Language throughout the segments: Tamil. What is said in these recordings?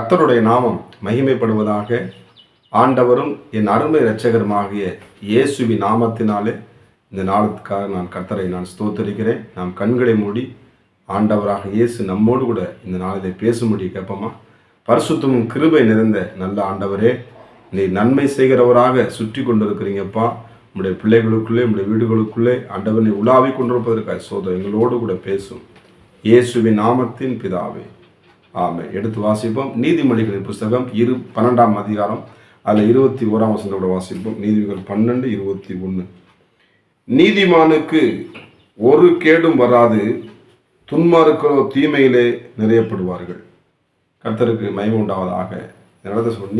கர்த்தருடைய நாமம் மகிமைப்படுவதாக. ஆண்டவரும் என் அருமை இரட்சகருமாகிய இயேசுவின் நாமத்தினாலே இந்த நாளுக்காக நான் கர்த்தரை ஸ்தோத்தரிக்கிறேன். நாம் கண்களை மூடி ஆண்டவராக இயேசு நம்மோடு கூட இந்த நாளிலே பேசும்படி கேட்போமா? பரிசுத்தமும் கிருபை நிறைந்த நல்ல ஆண்டவரே, நீ நன்மை செய்கிறவராக சுற்றி கொண்டிருக்கிறீங்கப்பா. உங்களுடைய பிள்ளைகளுக்குள்ளே, உங்களுடைய வீடுகளுக்குள்ளே ஆண்டவனை உலாவி கொண்டிருப்பதற்காக சோதனை எங்களோடு கூட பேசும் இயேசுவின் நாமத்தின் பிதாவே, ஆமென். எடுத்து வாசிப்போம். நீதிமொழிகளின் புஸ்தகம் 12ஆம் அதிகாரம் அதில் 21ஆம் வசனத்தோட வாசிப்போம். நீதிமொழிகள் 12:21. நீதிமானுக்கு ஒரு கேடும் வராது, துன்மார்க்கரோ தீமையிலே நிறையப்படுவார்கள். கர்த்தருக்கு மகிமை உண்டாவதாக.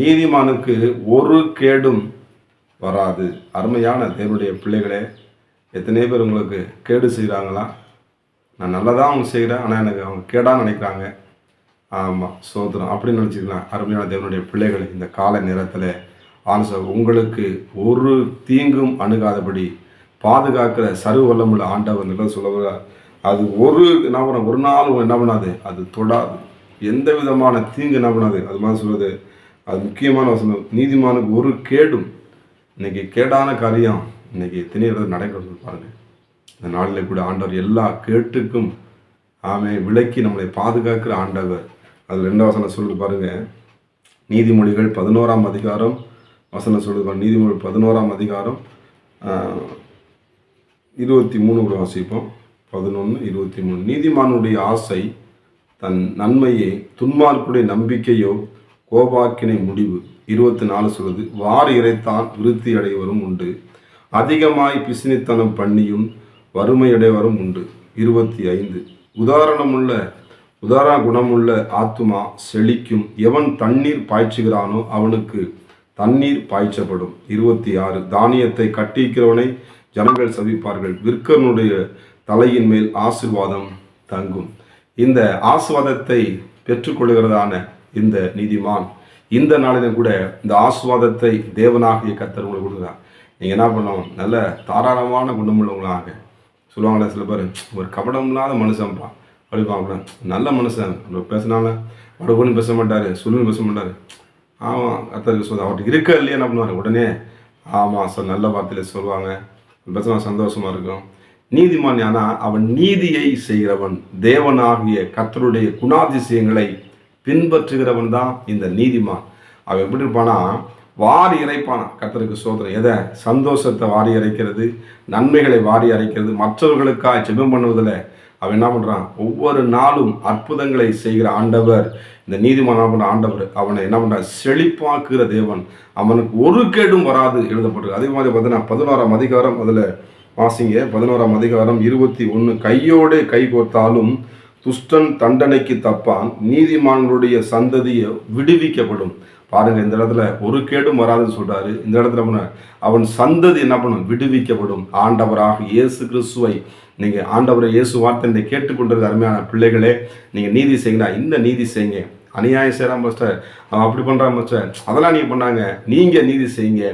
நீதிமானுக்கு ஒரு கேடும் வராது. அருமையான தேவனுடைய பிள்ளைகளே, எத்தனை பேர் உங்களுக்கு கேடு செய்கிறாங்களா? நான் நல்லதாக அவங்க செய்கிறேன், ஆனால் எனக்கு அவங்க கேடாக நினைக்கிறாங்க. ஆமாம், சோதனம் அப்படின்னு நினச்சிக்கலாம். அருமையான தேவனுடைய பிள்ளைகள், இந்த கால நேரத்தில் ஆன்சர் உங்களுக்கு ஒரு தீங்கும் அணுகாதபடி பாதுகாக்கிற சர்வ வல்லமுள்ள ஆண்டவர் சொல்லுவார். அது ஒரு நாள் என்ன பண்ணாது, அது தொடாது. எந்த விதமான தீங்கு என்ன பண்ணாது. அது மாதிரி சொல்வது அது முக்கியமான வசனம். நீதிமானுக்கு ஒரு கேடும். இன்னைக்கு கேடான காரியம் இன்னைக்கு திணிறது நடைபெறுது பாருங்கள். இந்த நாளில் கூட ஆண்டவர் எல்லா கேட்டுக்கும் விலக்கி நம்மளை பாதுகாக்கிற ஆண்டவர். அதில் 2 வசனம் சொல்லுது பாருங்க. நீதிமொழிகள் 11ஆம் அதிகாரம் வசனம் சொல்லுது பாருங்க. நீதிமொழிகள் 11ஆம் அதிகாரம் 23 வாசிப்போம். 11:23. நீதிமானுடைய ஆசை தன் நன்மையை, துன்மார்க்குடைய நம்பிக்கையோ கோபாக்கினை முடிவு. 24 சொல்லுது, வாரி இறைத்தான் விருத்தி அடைவரும் உண்டு, அதிகமாய் பிசினித்தனம் பண்ணியும் வறுமையடைவரும் உண்டு. 25. உதாரண குணமுள்ள ஆத்துமா செழிக்கும், எவன் தண்ணீர் பாய்ச்சுகிறானோ அவனுக்கு தண்ணீர் பாய்ச்சப்படும். 26. தானியத்தை கட்டிக்கிறவனை ஜனங்கள் சபிப்பார்கள், விற்கனுடைய தலையின் மேல் ஆசீர்வாதம் தங்கும். இந்த ஆசீர்வாதத்தை பெற்றுக்கொள்கிறதான இந்த நீதிமான் இந்த நாளிலும் கூட இந்த ஆசீர்வாதத்தை தேவனாகிய கர்த்தர் உங்களுக்கு கொடுக்குறார். நீங்கள் என்ன பண்ணணும்? நல்ல தாராளமான குணமுள்ளவங்களாக சொல்லுவாங்களே சில பேர், ஒரு கபடம் இல்லாத மனுஷன்ப்பா அப்படிப்பாங்க. நல்ல மனுஷன் பேசினால வடகுன்னு பேச மாட்டார், சொல்லுன்னு பேச மாட்டார். ஆமாம், கர்த்தருக்கு சொல்லுது. அவர்கிட்ட இருக்க இல்லையா என்ன பண்ணுவார்? உடனே ஆமாம் சார் நல்ல வார்த்தையில் சொல்லுவாங்க, பேசினா சந்தோஷமாக இருக்கும். நீதிமான் யானா அவன் நீதியை செய்கிறவன், தேவனாகிய கர்த்தருடைய குணாதிசயங்களை பின்பற்றுகிறவன் தான் இந்த நீதிமான். அவன் எப்படி இருப்பானா? வாரி இறைப்பானா. கர்த்தருக்கு சோதனை எதை? சந்தோஷத்தை வாரி இறைக்கிறது, நன்மைகளை வாரி இறைக்கிறது, மற்றவர்களுக்காக ஜெபம் பண்ணுவதில் அவன் என்ன பண்ணுறான்? ஒவ்வொரு நாளும் அற்புதங்களை செய்கிற ஆண்டவர் இந்த நீதிமான ஆண்டவர். அவனை என்ன பண்ணுறான்? செழிப்பாக்குகிற தேவன். அவனுக்கு ஒரு கேடும் வராது எழுதப்பட்டிருக்கு. அதே மாதிரி பார்த்தீங்கன்னா 11ஆம் அதிகாரம் அதில் வாசிங்க. 11ஆம் அதிகாரம் 21. கையோடு கை கோர்த்தாலும் துஷ்டன் தண்டனைக்கு தப்பான், நீதிமான்களுடைய சந்ததியை விடுவிக்கப்படும். பாருங்க, இந்த இடத்துல ஒரு கேடும் வராதுன்னு சொல்றாரு. இந்த இடத்துல அவன் சந்ததி என்ன பண்ணும்? விடுவிக்கப்படும். ஆண்டவராக இயேசு கிறிஸ்துவை நீங்கள் ஆண்டவரை இயேசு வார்த்தை கேட்டுக்கொண்டிருக்க அருமையான பிள்ளைகளே, நீங்கள் நீதி செய்யுங்க. இந்த நீதி செய்யுங்க. அநியாயம் செய்கிறான் மாஸ்டர், அவன் அப்படி பண்ணுறான் மாஸ்டர், அதெல்லாம் நீங்கள் பண்ணாங்க, நீங்கள் நீதி செய்யுங்க.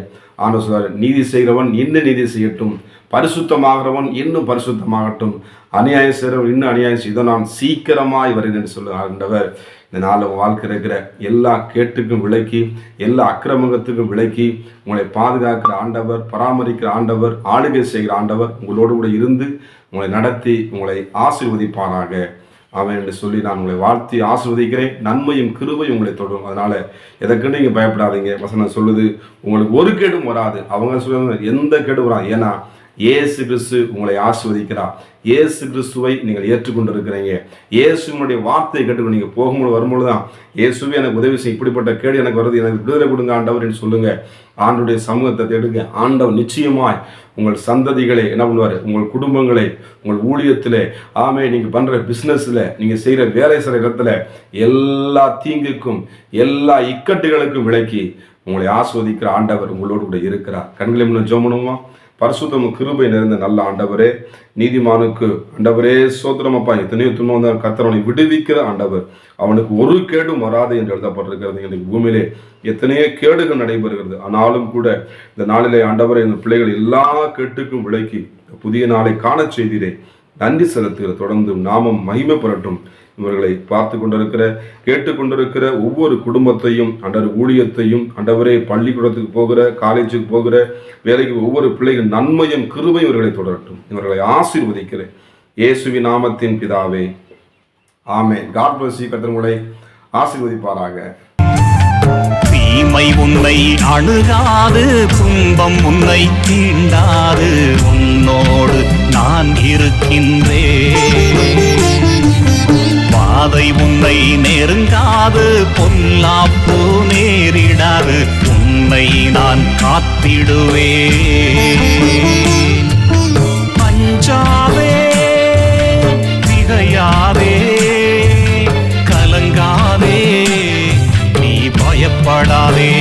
ஆண்டவர் சொல்றாரு, நீதி செய்கிறவன் இன்னும் நீதி செய்யட்டும், பரிசுத்தமாகிறவன் இன்னும் பரிசுத்தமாகட்டும், அநியாயம் செய்கிறவன் இன்னும் அநியாயம் செய்ய, இதை நான் சீக்கிரமாய் வரேன் என்று சொல்ல ஆண்டவர். இந்த நாளில் வாழ்க்கை இருக்கிற எல்லா கேட்டுக்கும் விலக்கி, எல்லா அக்கிரமத்துக்கும் விலக்கி உங்களை பாதுகாக்கிற ஆண்டவர், பராமரிக்கிற ஆண்டவர், ஆளுகை செய்கிற ஆண்டவர் உங்களோடு கூட இருந்து உங்களை நடத்தி உங்களை ஆசீர்வதிப்பாராக. அவன் என்று சொல்லி நான் உங்களை வாழ்த்தி ஆசீர்வதிக்கிறேன். நன்மையும் கிருபையும் உங்களை தொடரும். அதனால எதற்குன்னு நீங்கள் பயப்படாதீங்க. வசனம் சொல்லுது, உங்களுக்கு ஒரு கேடும் வராது. அவங்க சொல்லுவாங்க எந்த கேடும் வராது. ஏன்னா இயேசு கிறிஸ்து உங்களை ஆசீர்வதிக்கிறார். இயேசு கிறிஸ்துவை நீங்கள் ஏற்றுக்கொண்டிருக்கிறீங்க. இயேசுனுடைய வார்த்தையை கேட்டுக்கொண்டு நீங்கள் போகும்போது வரும்பொழுது தான், இயேசுவே எனக்கு உதவி செய்ய, இப்படிப்பட்ட கேடு எனக்கு வருது, எனக்கு விடுதலை கொடுங்க ஆண்டவர் என்று சொல்லுங்க. ஆண்டுடைய சமூகத்தை தேடுங்க. ஆண்டவர் நிச்சயமாய் உங்கள் சந்ததிகளை என்ன பண்ணுவார்? உங்கள் குடும்பங்களை, உங்கள் ஊழியத்தில், நீங்கள் பண்ணுற பிஸ்னஸில், நீங்கள் செய்கிற வேலை செய்கிற இடத்துல எல்லா தீங்குக்கும் எல்லா இக்கட்டுகளுக்கும் விலக்கி உங்களை ஆஸ்வதிக்கிற ஆண்டவர் உங்களோடு கூட இருக்கிறார். கண்களை முன்ன ஜெபம். பரிசுத்தமும் கிருபை நிறைந்த நல்ல ஆண்டவரே, நீதிமானுக்கு ஆண்டவரே சோத்திரமப்பா. எத்தனையோ துன்பம் தான் கர்த்தரவனை விடுவிக்கிற ஆண்டவர். அவனுக்கு ஒரு கேடும் வராது என்று எழுதப்பட்டிருக்கிறது. எனக்கு பூமியிலே எத்தனையோ கேடுகள் நடைபெறுகிறது. ஆனாலும் கூட இந்த நாளிலே ஆண்டவரை இந்த பிள்ளைகள் எல்லா கேட்டுக்கும் விலக்கி புதிய நாளை காண செய்தீரே, நன்றி செலுத்துகிற. தொடர்ந்து நாமம் மகிமைப்படட்டும். இவர்களை பார்த்து கொண்டிருக்கிற கேட்டுக்கொண்டிருக்கிற ஒவ்வொரு குடும்பத்தையும் ஆண்டவர் ஊழியத்தையும் ஆண்டவரே பள்ளிக்கூடத்துக்கு போகிற காலேஜுக்கு போகிற வேலைக்கு ஒவ்வொரு பிள்ளைகள் நன்மையும் கிருபையும் இவர்களை தொடரட்டும். இவர்களை ஆசீர்வதிக்கிறேன் இயேசுவின் நாமத்தின் பிதாவே, ஆமென். God bless you. கர்த்தர் உங்களை ஆசீர்வதிப்பாராக. தீமை உன்னை அணுகாது, துன்பம் உன்னை தீண்டாது, உன்னோடு நான் இருக்கின்றேன். பாதை உன்னை நெருங்காது, பொல்லாப்பு நேரிடாது, உன்னை நான் காத்திடுவேன். அஞ்சாதே, திகையாதே, கலங்காதே, நீ பயப்படாதே.